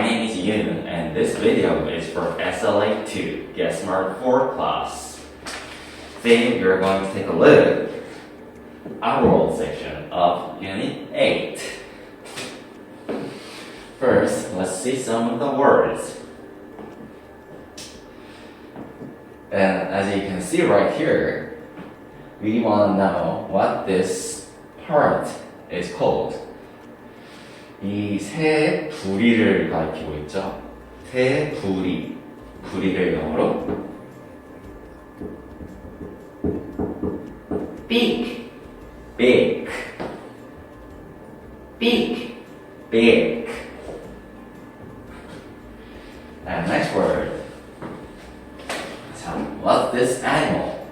name is Yoon, and this video is for SLA2, Get Smart 4 class. Today we are going to take a look at our world section of Unit 8. First, let's see some of the words. And as you can see right here, we want to know what this part is called. 이 새 부리를 가리키고 있죠. 새 부리. 부리를 영어로 beak, big. beak, Big. And next word. So, what's this animal?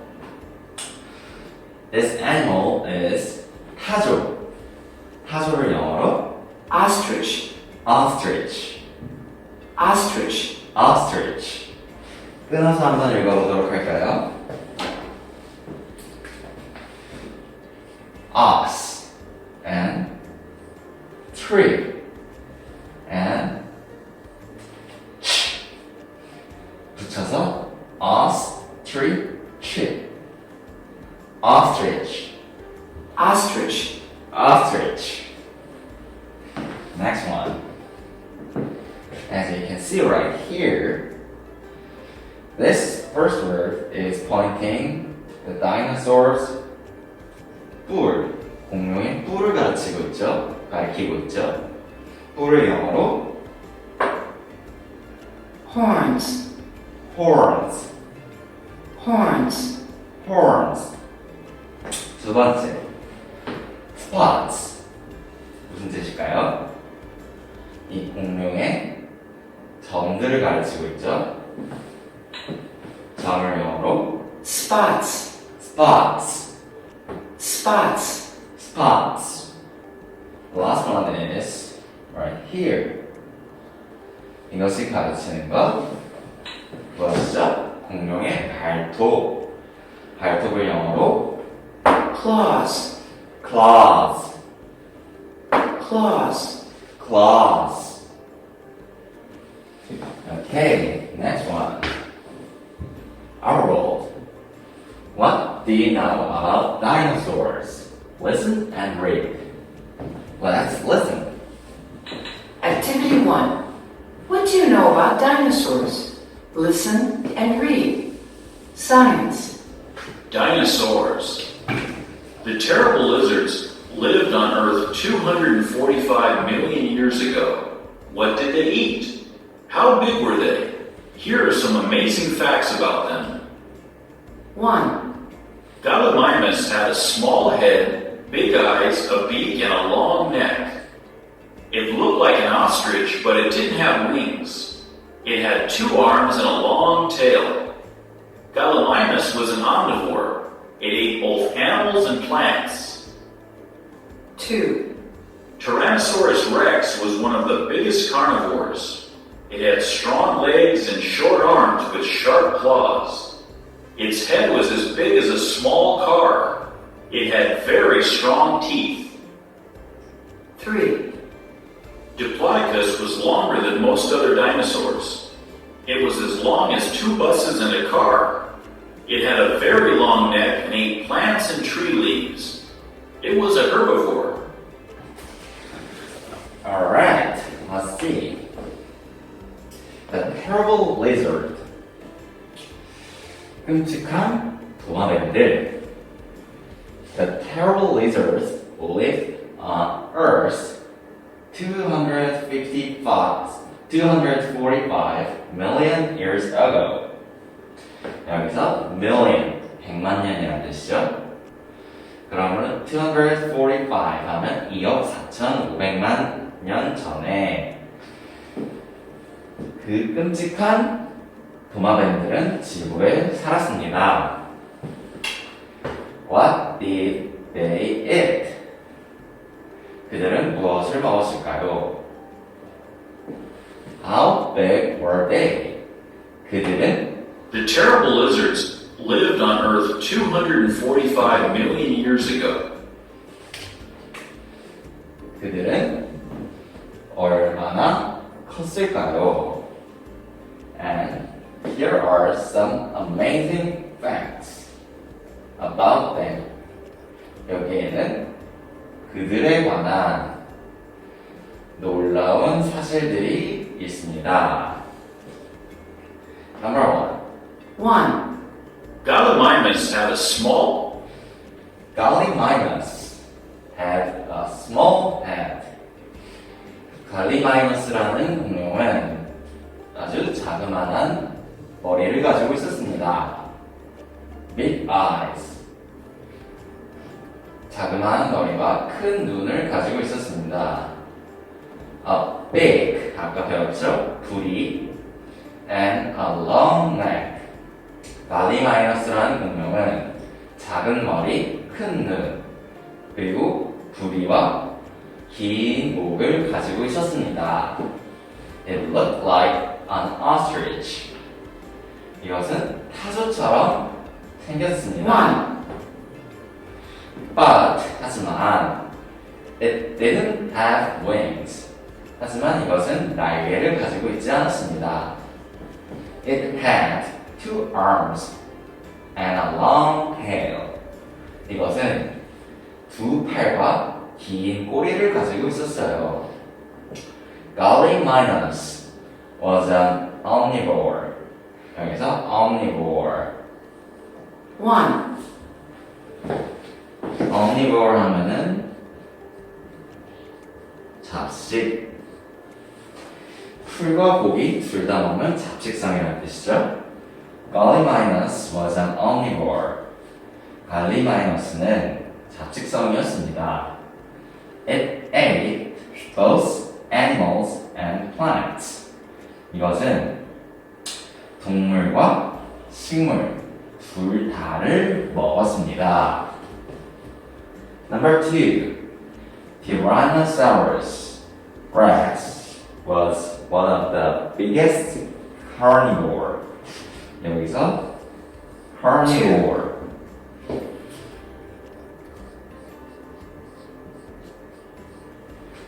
This animal is 타조. 타조를 영어로 ostrich, ostrich. ostrich, ostrich. 끊어서 한번 읽어보도록 할까요? Ox and tree and 붙여서 ostrich. Ostrich. ostrich, Ostrich. Next one. As you can see right here, this first word is pointing the dinosaur's 뿔. 공룡의 뿔을 가리키고 있죠. 뿔을 영어로 horns, horns. horns, horns. 두 번째, spots. 무슨 뜻일까요? 이 공룡의 점들을 가르치고 있죠. 점을 영어로 spots, spots. spots, spots. The last one is right here. 이것이 가르치는 것 무엇이죠? 공룡의 발톱. 발톱을 영어로 claws, claws. claws, claws. Okay, next one. Our world. What do you know about dinosaurs? Listen and read. Let's listen. Activity 1. What do you know about dinosaurs? Listen and read. Science. Dinosaurs. The terrible lizards lived on Earth 245 million years ago. What did they eat? How big were they? Here are some amazing facts about them. 1. Gallimimus had a small head, big eyes, a beak, and a long neck. It looked like an ostrich, but it didn't have wings. It had 2 arms and a long tail. Gallimimus was an omnivore. It ate both animals and plants. 2. Tyrannosaurus rex was one of the biggest carnivores. It had strong legs and short arms with sharp claws. Its head was as big as a small car. It had very strong teeth. 3. Diplodocus was longer than most other dinosaurs. It was as long as 2 buses and a car. It had a very long neck and ate plants and tree leaves. It was a herbivore. Alright, let's see. The terrible lizard. 끔찍한 도마뱀들. The terrible lizards lived on Earth 245 million years ago. 여기서 million, 100만 년이라는 뜻이죠. 그러면 245 하면 2억 4,500만 년 전에 그 끔찍한 도마뱀들은 지구에 살았습니다. What did they eat? 그들은 무엇을 먹었을까요? How big were they? 그들은 The terrible lizards lived on Earth 245 million years ago. 그들은 얼마나 컸을까요? And here are some amazing facts about them. 여기에는 그들에 관한 놀라운 사실들이 있습니다. Number one. 1, Gallimimus had a small Gallimimus had a small head. 갈리마이너스라는 공룡은 아주 자그마한 머리를 가지고 있었습니다. Big eyes. 자그마한 머리와 큰 눈을 가지고 있었습니다. A big, 아까 배웠죠? 부리. And a long neck. 갈리마이너스라는 공룡은 작은 머리, 큰 눈, 그리고 부리와 긴 목을 가지고 있었습니다. It looked like an ostrich. 이것은 타조처럼 생겼습니다. 1, 하지만 it didn't have wings. 하지만 이것은 날개를 가지고 있지 않았습니다. It had two arms and a long tail. 이것은 두 팔과 긴 꼬리를 가지고 있었어요. Gallimimus was an omnivore. 여기서 omnivore. 1, omnivore 하면은 잡식. 풀과 고기 둘 다 먹는 잡식성이라는 뜻이죠. Gallimimus was an omnivore. 갈리마이너스는 잡식성이었습니다. It ate both animals and plants. 이것은 동물과 식물 둘 다를 먹었습니다. Number 2. Tyrannosaurus Rex was one of the biggest carnivore. 여기서 carnivore.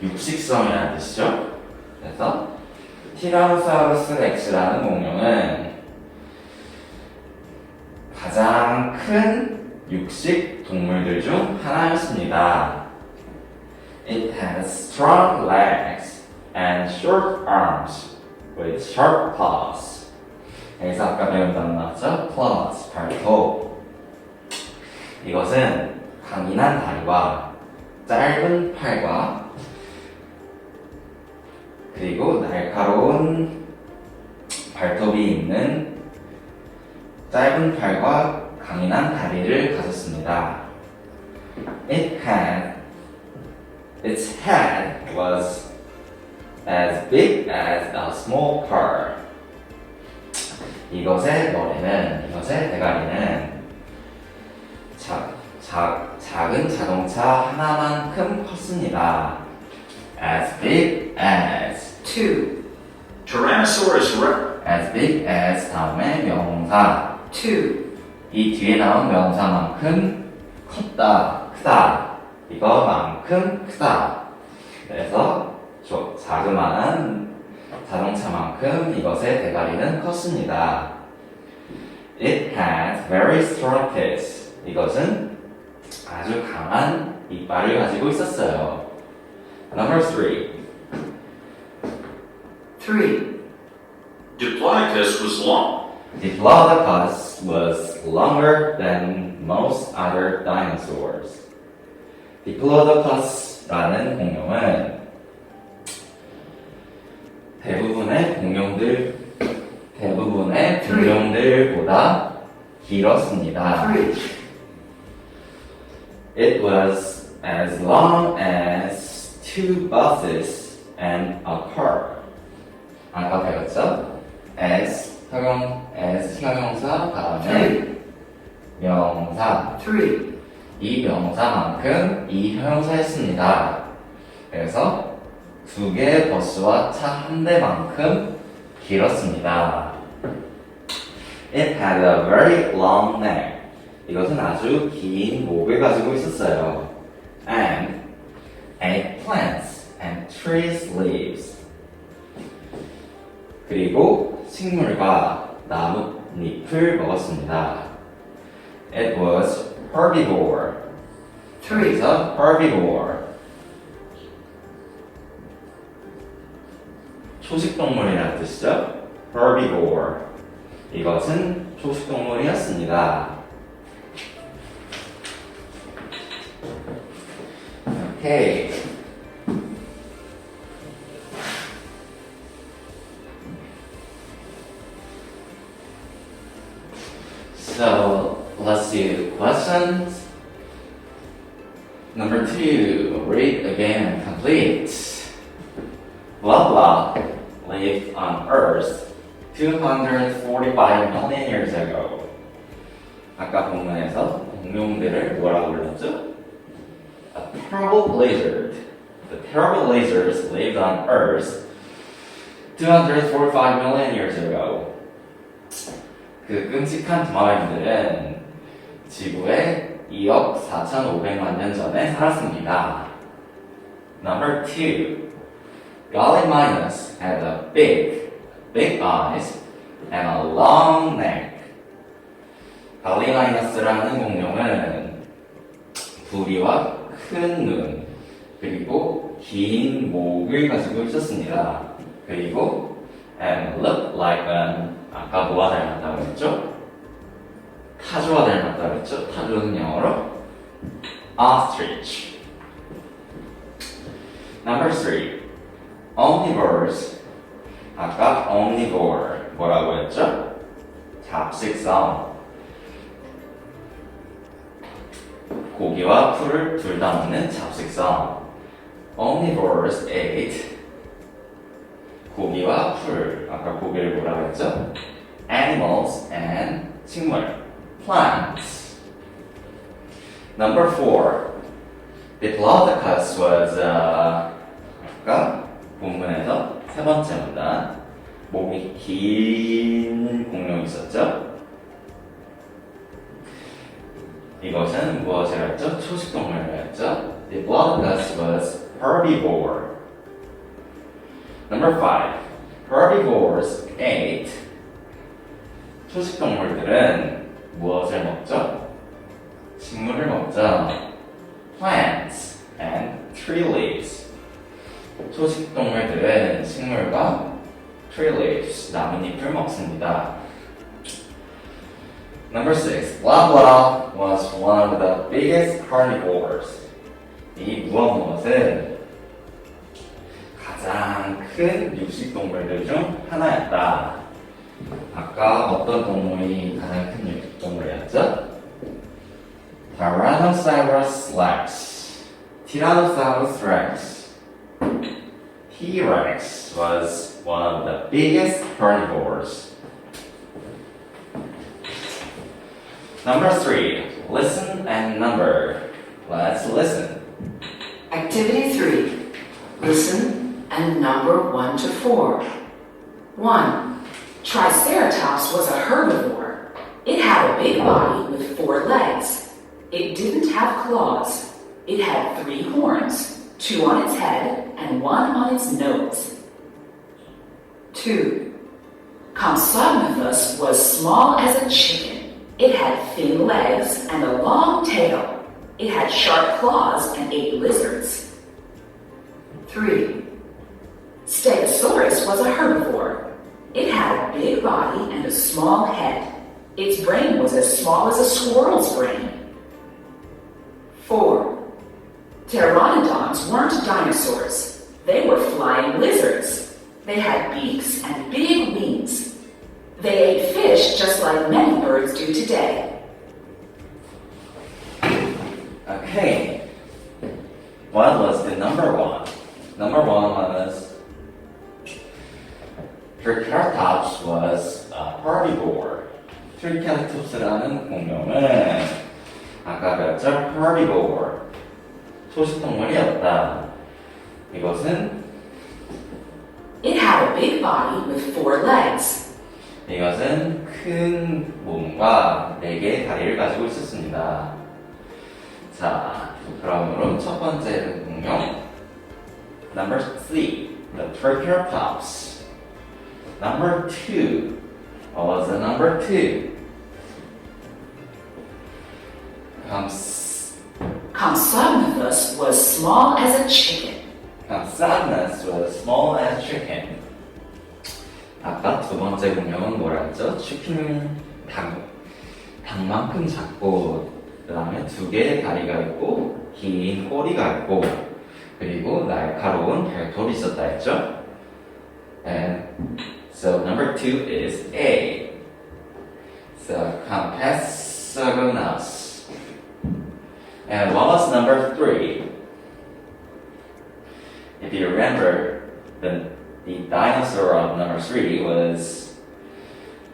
육식성이라는 뜻이죠. 그래서 티라노사우루스 렉스라는 공룡은 가장 큰 육식 동물들 중 하나였습니다. It has strong legs and short arms with sharp claws. 여기서 아까 배운 단어 나왔죠? claws, 발톱. 이것은 강인한 다리와 짧은 팔과 그리고 날카로운 발톱이 있는 짧은 팔과 강인한 다리를 가졌습니다. Its head was as big as a small car. 이것의 대가리는 작은 자동차 하나만큼 컸습니다. As big as 2, Tyrannosaurus Rex as big as 다음에 명사 2, 이 뒤에 나온 명사만큼 크다 이거만큼 크다. 그래서 자그마한 자동차만큼 이것의 대가리는 컸습니다. It had very strong teeth. 이것은 아주 강한 이빨을 가지고 있었어요. Number 3. 3, Diplodocus was long. Diplodocus was longer than most other dinosaurs. Diplodocus라는 공룡은 대부분의 공룡들보다 길었습니다. 3, It was as long as 2 buses and a car. 아까 배웠죠? as 형용사 다음에 명사. 3, 이 명사만큼 이 형용사였습니다. 그래서 2개의 버스와 차 1대만큼 길었습니다. It had a very long neck. 이것은 아주 긴 목을 가지고 있었어요. And ate plants and trees leaves. 그리고 식물과 나뭇잎을 먹었습니다. It was herbivore. 3, 그래서 herbivore. 초식동물이라는 뜻이죠. herbivore. 이것은 초식동물이었습니다. 오케이. So let's do questions. Number 2, read again and complete. Blah blah lived on Earth 245 million years ago. 아까 본문에서 공룡들을 뭐라고 불렀죠? A terrible lizard. The terrible lizards lived on Earth 245 million years ago. 그 끔찍한 도마뱀들은 지구에 2억 4,500만 년 전에 살았습니다. Number 2. Gallimimus had a big eyes and a long neck. 갈리마이너스라는 공룡은 부리와 큰 눈, 그리고 긴 목을 가지고 있었습니다. 그리고 and looked like an 아까 뭐와 닮았다고 했죠? 타조와 닮았다고 했죠? 타조는 영어로 ostrich. Number 3. Omnivores. 아까 omnivore 뭐라고 했죠? 잡식성. 고기와 풀을 둘 다 먹는 잡식성. Omnivores ate. 고기와 풀. 아까 고기를 뭐라고 했죠? Animals and 식물. Plants. Number 4. Diplodocus was 아까 본문에서 세 번째 문단 목이 긴 공룡이 있었죠? 이것은 무엇이라 했죠? 초식동물이라 했죠? Diplodocus was herbivore. Number 5. Herbivores ate. 초식동물들은 무엇을 먹죠? 식물을 먹죠. Plants and tree leaves. 초식동물들은 식물과 tree leaves, 나뭇잎을 먹습니다. Number 6. Blah blah was one of the biggest carnivores. 이 무엇은 가장 큰 육식동물들 중 하나였다. 아까 어떤 동물이 가장 큰 육식동물이었죠? Tyrannosaurus rex. Tyrannosaurus rex. T-Rex was one of the biggest carnivores. Number 3. Listen and number. Let's listen. Activity 3. Listen and number 1 to 4. 1. Triceratops was a herbivore. It had a big body with 4 legs. It didn't have claws. It had 3 horns, 2 on its head and 1 on its nose. 2. Compsognathus was small as a chicken. It had thin legs and a long tail. It had sharp claws and ate lizards. 3. Stegosaurus was a herbivore. It had a big body and a small head. Its brain was as small as a squirrel's brain. 4. Pteranodons weren't dinosaurs. They were flying lizards. They had beaks and big wings. They ate fish just like many birds do today. Okay. What was the number 1? Number 1 was Triceratops was a herbivore. 트리케라톱스라는 공룡은 아까 배웠죠? herbivore. 초식동물이었다. 이것은 It had a big body with 4 legs. 이것은 큰 몸과 4개의 다리를 가지고 있었습니다. 자, 그러므로 첫 번째 공룡 Number 3, the Triceratops. Number 2. What was the number 2? Compsognathus was small as a chicken. Compsognathus was small as chicken. 아까 두 번째 공룡은 뭐라 했죠? 치킨은 닭만큼 작고, 그 다음에 2개의 다리가 있고, 긴 꼬리가 있고, 그리고 날카로운 발톱이 있었다 했죠? And so number 2 is A. So Compsognathus. And what was number 3? If you remember, the dinosaur of number 3 was,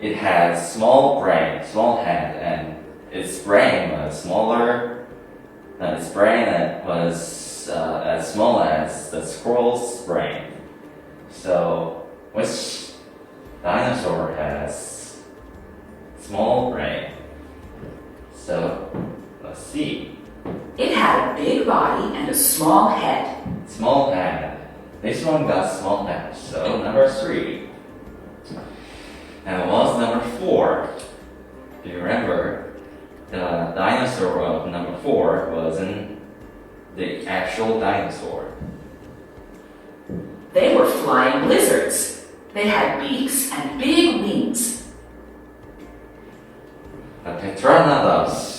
it had small brain, small head, and its brain was smaller, its brain was as small as the squirrel's brain. So, which dinosaur has small brain? So, let's see. It had a big body and a small head. Small head. This one got small head. So number 3. And what was number 4? Do you remember? The dinosaur of number 4 wasn't the actual dinosaur. They were flying lizards. They had beaks and big wings. The Pteranodons.